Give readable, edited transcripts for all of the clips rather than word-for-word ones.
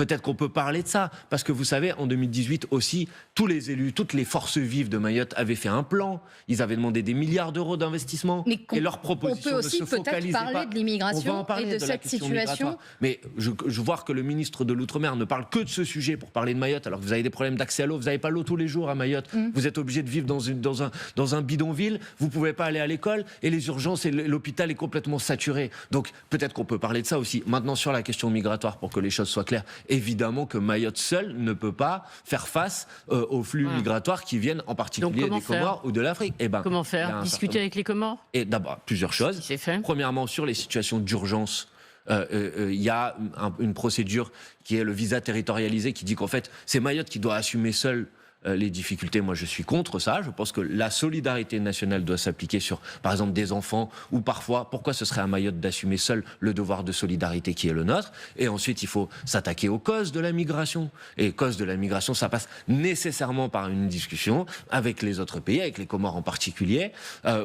Peut-être qu'on peut parler de ça, parce que vous savez, en 2018 aussi, tous les élus, toutes les forces vives de Mayotte avaient fait un plan. Ils avaient demandé des milliards d'euros d'investissement. Et leurs propositions ne se focalisaient pas. On peut aussi peut-être parler de l'immigration et de cette situation. Mais je vois que le ministre de l'Outre-mer ne parle que de ce sujet pour parler de Mayotte, alors que vous avez des problèmes d'accès à l'eau. Vous n'avez pas l'eau tous les jours à Mayotte. Vous êtes obligé de vivre dans un bidonville. Vous ne pouvez pas aller à l'école et les urgences et l'hôpital est complètement saturé. Donc peut-être qu'on peut parler de ça aussi. Maintenant, sur la question migratoire, pour que les choses soient claires, évidemment que Mayotte seul ne peut pas faire face aux flux migratoires qui viennent en particulier des Comores ou de l'Afrique. Comment faire? Discuter avec les Comores? Et d'abord, plusieurs choses. Premièrement, sur les situations d'urgence, il y a une procédure qui est le visa territorialisé qui dit qu'en fait, c'est Mayotte qui doit assumer seul les difficultés. Moi, je suis contre ça. Je pense que la solidarité nationale doit s'appliquer sur, par exemple, des enfants ou parfois, pourquoi ce serait à Mayotte d'assumer seul le devoir de solidarité qui est le nôtre? Et ensuite, il faut s'attaquer aux causes de la migration. Et causes de la migration, ça passe nécessairement par une discussion avec les autres pays, avec les Comores en particulier,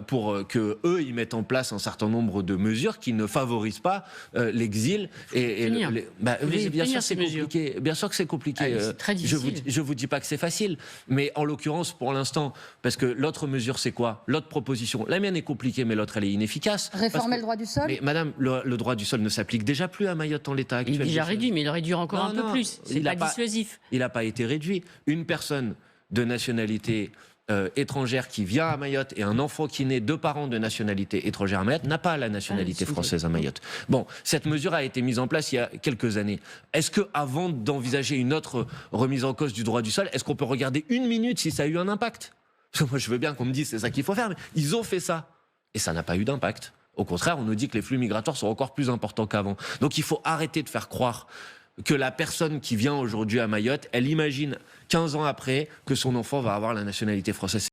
pour que eux, ils mettent en place un certain nombre de mesures qui ne favorisent pas l'exil. Oui, bien sûr, c'est compliqué. Bien sûr que c'est compliqué. C'est très difficile. Je vous dis pas que c'est facile. Mais en l'occurrence, pour l'instant, parce que l'autre mesure, c'est quoi? L'autre proposition, la mienne est compliquée, mais l'autre, elle est inefficace. Réformer le droit du sol? Mais madame, le droit du sol ne s'applique déjà plus à Mayotte en l'état actuel. Il est déjà réduit, mais il le réduira encore un peu plus. C'est pas dissuasif. Il n'a pas été réduit. Une personne de nationalité étrangère qui vient à Mayotte et un enfant qui naît de parents de nationalité étrangère à Mayotte n'a pas la nationalité française à Mayotte. Bon, cette mesure a été mise en place il y a quelques années. Est-ce que, avant d'envisager une autre remise en cause du droit du sol, est-ce qu'on peut regarder une minute si ça a eu un impact? Parce que moi, je veux bien qu'on me dise c'est ça qu'il faut faire, mais ils ont fait ça et ça n'a pas eu d'impact. Au contraire, on nous dit que les flux migratoires sont encore plus importants qu'avant. Donc, il faut arrêter de faire croire que la personne qui vient aujourd'hui à Mayotte, elle imagine 15 ans après que son enfant va avoir la nationalité française.